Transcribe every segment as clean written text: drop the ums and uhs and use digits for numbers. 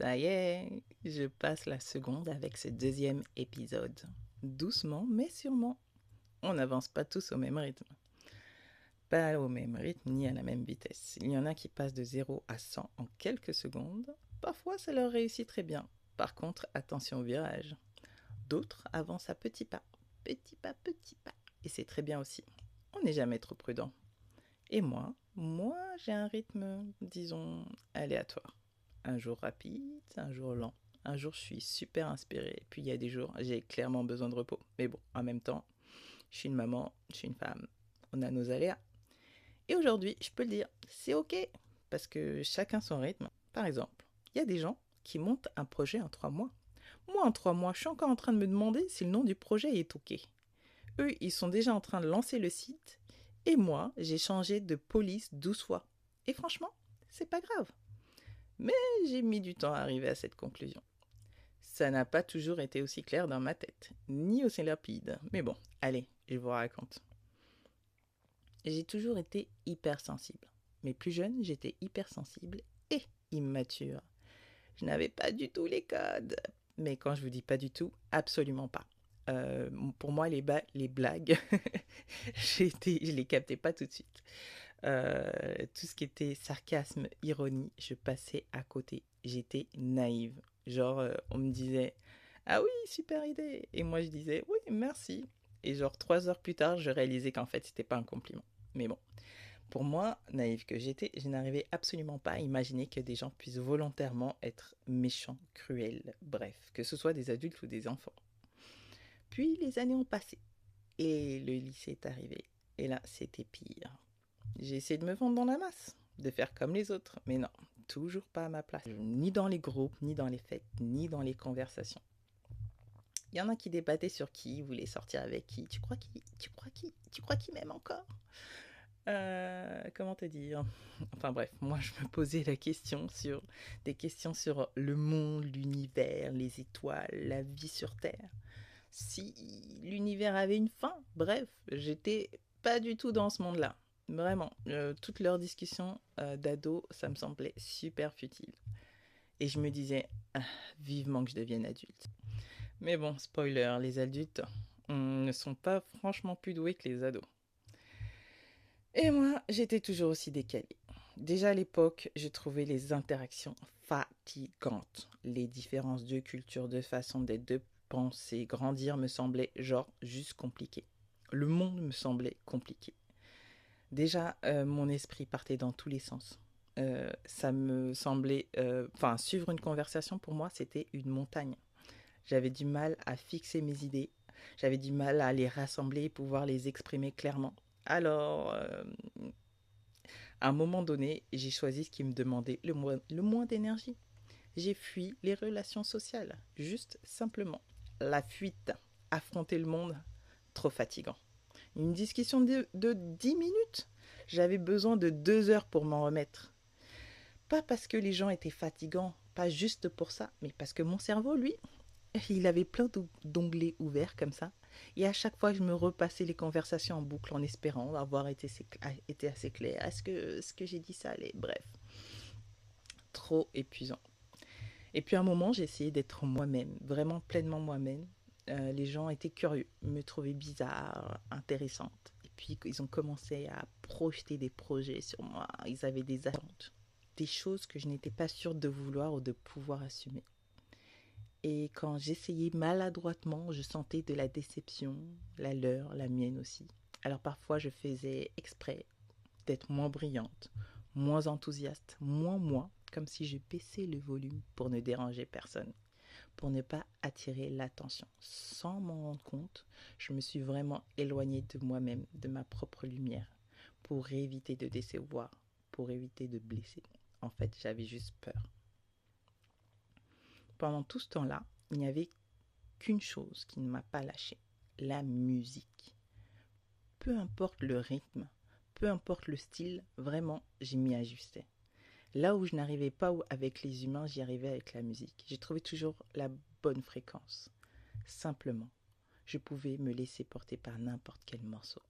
Ça y est, je passe la seconde avec ce deuxième épisode. Doucement, mais sûrement. On n'avance pas tous au même rythme. Pas au même rythme ni à la même vitesse. Il y en a qui passent de 0 à 100 en quelques secondes. Parfois, ça leur réussit très bien. Par contre, attention au virage. D'autres avancent à petits pas. Petits pas, petits pas. Et c'est très bien aussi. On n'est jamais trop prudent. Et moi, j'ai un rythme, disons, aléatoire. Un jour rapide, un jour lent. Un jour, je suis super inspirée. Puis il y a des jours, j'ai clairement besoin de repos. Mais bon, en même temps, je suis une maman, je suis une femme. On a nos aléas. Et aujourd'hui, je peux le dire, c'est OK. Parce que chacun son rythme. Par exemple, il y a des gens qui montent un projet en 3 mois. Moi, en 3 mois, je suis encore en train de me demander si le nom du projet est OK. Eux, ils sont déjà en train de lancer le site. Et moi, j'ai changé de police 12 fois. Et franchement, c'est pas grave. Mais j'ai mis du temps à arriver à cette conclusion. Ça n'a pas toujours été aussi clair dans ma tête, ni aussi rapide. Mais bon, allez, je vous raconte. J'ai toujours été hypersensible. Mais plus jeune, j'étais hypersensible et immature. Je n'avais pas du tout les codes. Mais quand je vous dis pas du tout, absolument pas. Pour moi, les blagues, je les captais pas tout de suite. Tout ce qui était sarcasme, ironie, je passais à côté. J'étais naïve. Genre, on me disait ah oui, super idée. Et moi, je disais oui, merci. Et genre, 3 heures plus tard, je réalisais qu'en fait, c'était pas un compliment. Mais bon, pour moi, naïve que j'étais, je n'arrivais absolument pas à imaginer que des gens puissent volontairement être méchants, cruels, bref, que ce soit des adultes ou des enfants. Puis les années ont passé et le lycée est arrivé. Et là, c'était pire. J'ai essayé de me vendre dans la masse, de faire comme les autres, mais non, toujours pas à ma place. Ni dans les groupes, ni dans les fêtes, ni dans les conversations. Il y en a qui débattaient sur qui voulait sortir avec qui. Tu crois qu'il m'aime encore? Comment te dire? Enfin bref, moi je me posais des questions sur le monde, l'univers, les étoiles, la vie sur Terre. Si l'univers avait une fin, bref, j'étais pas du tout dans ce monde-là. Vraiment, toutes leurs discussions d'ado, ça me semblait super futile. Et je me disais, ah, vivement que je devienne adulte. Mais bon, spoiler, les adultes ne sont pas franchement plus doués que les ados. Et moi, j'étais toujours aussi décalée. Déjà à l'époque, je trouvais les interactions fatigantes. Les différences de culture, de façon d'être, de penser, grandir me semblaient genre juste compliqué. Le monde me semblait compliqué. Déjà, mon esprit partait dans tous les sens. Ça me semblait... Enfin, suivre une conversation, pour moi, c'était une montagne. J'avais du mal à fixer mes idées. J'avais du mal à les rassembler et pouvoir les exprimer clairement. Alors, à un moment donné, j'ai choisi ce qui me demandait le moins d'énergie. J'ai fui les relations sociales. Juste, simplement. La fuite. Affronter le monde. Trop fatigant. Une discussion de 10 minutes. J'avais besoin de 2 heures pour m'en remettre. Pas parce que les gens étaient fatigants, pas juste pour ça, mais parce que mon cerveau, lui, il avait plein d'onglets ouverts comme ça. Et à chaque fois, je me repassais les conversations en boucle en espérant avoir été assez clair. Est-ce que ce que j'ai dit ça allait? Bref, trop épuisant. Et puis à un moment, j'ai essayé d'être moi-même, vraiment pleinement moi-même. Les gens étaient curieux, me trouvaient bizarre, intéressante. Et puis ils ont commencé à projeter des projets sur moi. Ils avaient des attentes, des choses que je n'étais pas sûre de vouloir ou de pouvoir assumer. Et quand j'essayais maladroitement, je sentais de la déception, la leur, la mienne aussi. Alors parfois, je faisais exprès d'être moins brillante, moins enthousiaste, moins moi, comme si je baissais le volume pour ne déranger personne, pour ne pas attirer l'attention. Sans m'en rendre compte, je me suis vraiment éloignée de moi-même, de ma propre lumière, pour éviter de décevoir, pour éviter de blesser. En fait, j'avais juste peur. Pendant tout ce temps-là, il n'y avait qu'une chose qui ne m'a pas lâché, la musique. Peu importe le rythme, peu importe le style, vraiment, j'y m'y ajustais. Là où je n'arrivais pas avec les humains, j'y arrivais avec la musique. J'ai trouvé toujours la bonne fréquence. Simplement, je pouvais me laisser porter par n'importe quel morceau.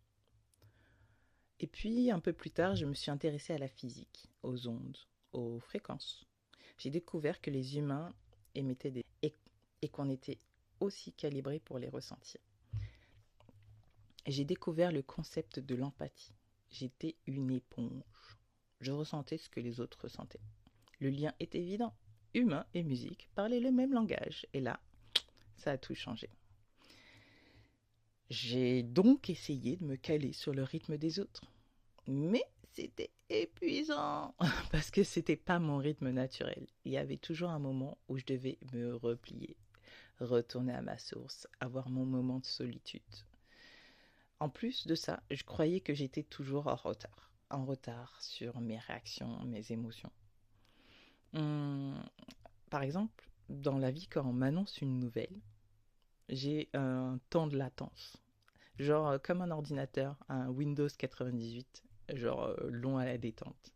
Et puis, un peu plus tard, je me suis intéressée à la physique, aux ondes, aux fréquences. J'ai découvert que les humains émettaient et qu'on était aussi calibré pour les ressentir. J'ai découvert le concept de l'empathie. J'étais une éponge. Je ressentais ce que les autres ressentaient. Le lien est évident. Humain et musique parlaient le même langage. Et là, ça a tout changé. J'ai donc essayé de me caler sur le rythme des autres. Mais c'était épuisant parce que c'était pas mon rythme naturel. Il y avait toujours un moment où je devais me replier, retourner à ma source, avoir mon moment de solitude. En plus de ça, je croyais que j'étais toujours en retard sur mes réactions, mes émotions. Par exemple, dans la vie, quand on m'annonce une nouvelle, j'ai un temps de latence. Genre comme un ordinateur, un Windows 98, genre long à la détente.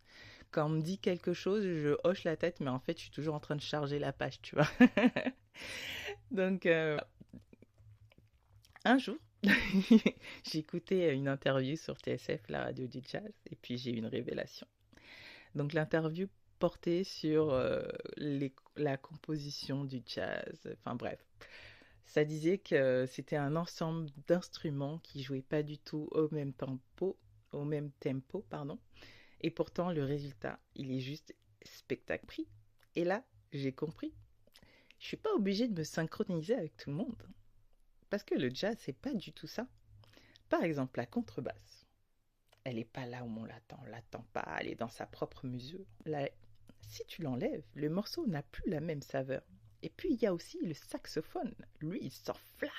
Quand on me dit quelque chose, je hoche la tête, mais en fait, je suis toujours en train de charger la page, tu vois. Donc, un jour, j'écoutais une interview sur TSF, la radio du jazz, et puis j'ai eu une révélation. Donc, l'interview portait sur la composition du jazz, enfin bref. Ça disait que c'était un ensemble d'instruments qui jouaient pas du tout au même tempo, et pourtant le résultat, il est juste spectaculaire. Et là, j'ai compris. Je suis pas obligée de me synchroniser avec tout le monde, parce que le jazz, c'est pas du tout ça. Par exemple, la contrebasse, elle est pas là où on l'attend pas, elle est dans sa propre mesure. Là, si tu l'enlèves, le morceau n'a plus la même saveur. Et puis, il y a aussi le saxophone. Lui, il s'enflamme.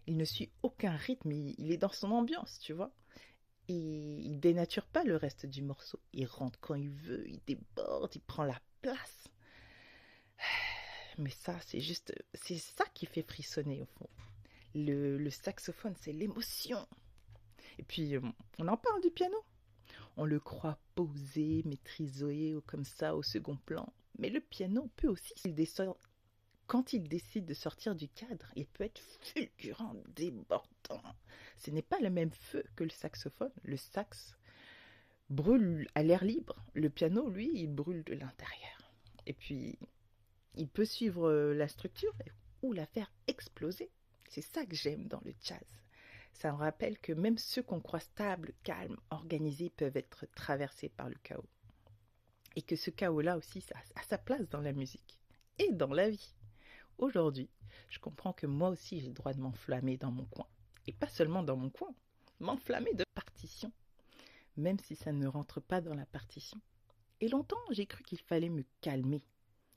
Il ne suit aucun rythme. Il est dans son ambiance, tu vois. Et il dénature pas le reste du morceau. Il rentre quand il veut, il déborde, il prend la place. Mais ça, c'est ça qui fait frissonner, au fond. Le saxophone, c'est l'émotion. Et puis, on en parle du piano. On le croit posé, maîtrisé, comme ça, au second plan. Mais le piano peut aussi, quand il décide de sortir du cadre, il peut être fulgurant, débordant. Ce n'est pas le même feu que le saxophone. Le sax brûle à l'air libre. Le piano, lui, il brûle de l'intérieur. Et puis, il peut suivre la structure ou la faire exploser. C'est ça que j'aime dans le jazz. Ça me rappelle que même ceux qu'on croit stables, calmes, organisés peuvent être traversés par le chaos. Et que ce chaos-là aussi, ça a sa place dans la musique et dans la vie. Aujourd'hui, je comprends que moi aussi, j'ai le droit de m'enflammer dans mon coin. Et pas seulement dans mon coin, m'enflammer de partition, même si ça ne rentre pas dans la partition. Et longtemps, j'ai cru qu'il fallait me calmer,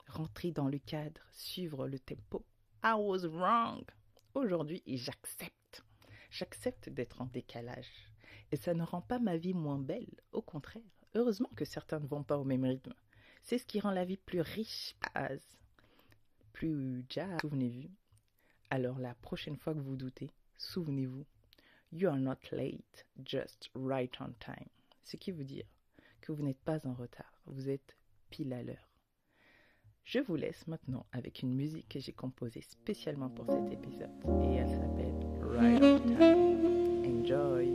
rentrer dans le cadre, suivre le tempo. I was wrong. Aujourd'hui, j'accepte. J'accepte d'être en décalage. Et ça ne rend pas ma vie moins belle, au contraire. Heureusement que certains ne vont pas au même rythme. C'est ce qui rend la vie plus riche, plus jazz. Souvenez-vous. Alors la prochaine fois que vous doutez, souvenez-vous, you are not late, just right on time. Ce qui veut dire que vous n'êtes pas en retard, vous êtes pile à l'heure. Je vous laisse maintenant avec une musique que j'ai composée spécialement pour cet épisode et elle s'appelle Right on Time. Enjoy!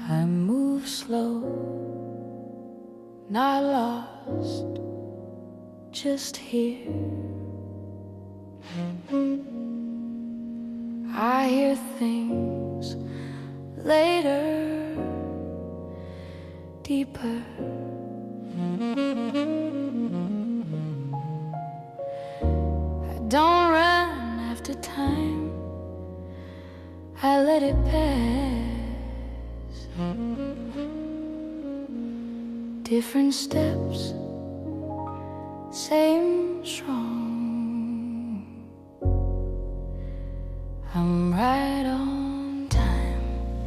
I move slow, not lost, just here. I hear things later, deeper. I don't run after time, I let it pass. Different steps, same song. I'm right on time,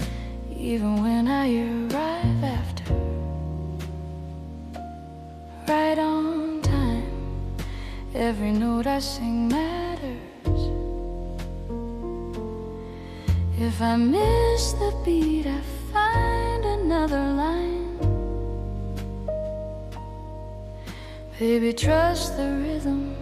even when I arrive after. Right on time, every note I sing matters. If I miss the beat, I find another line. Baby, trust the rhythm.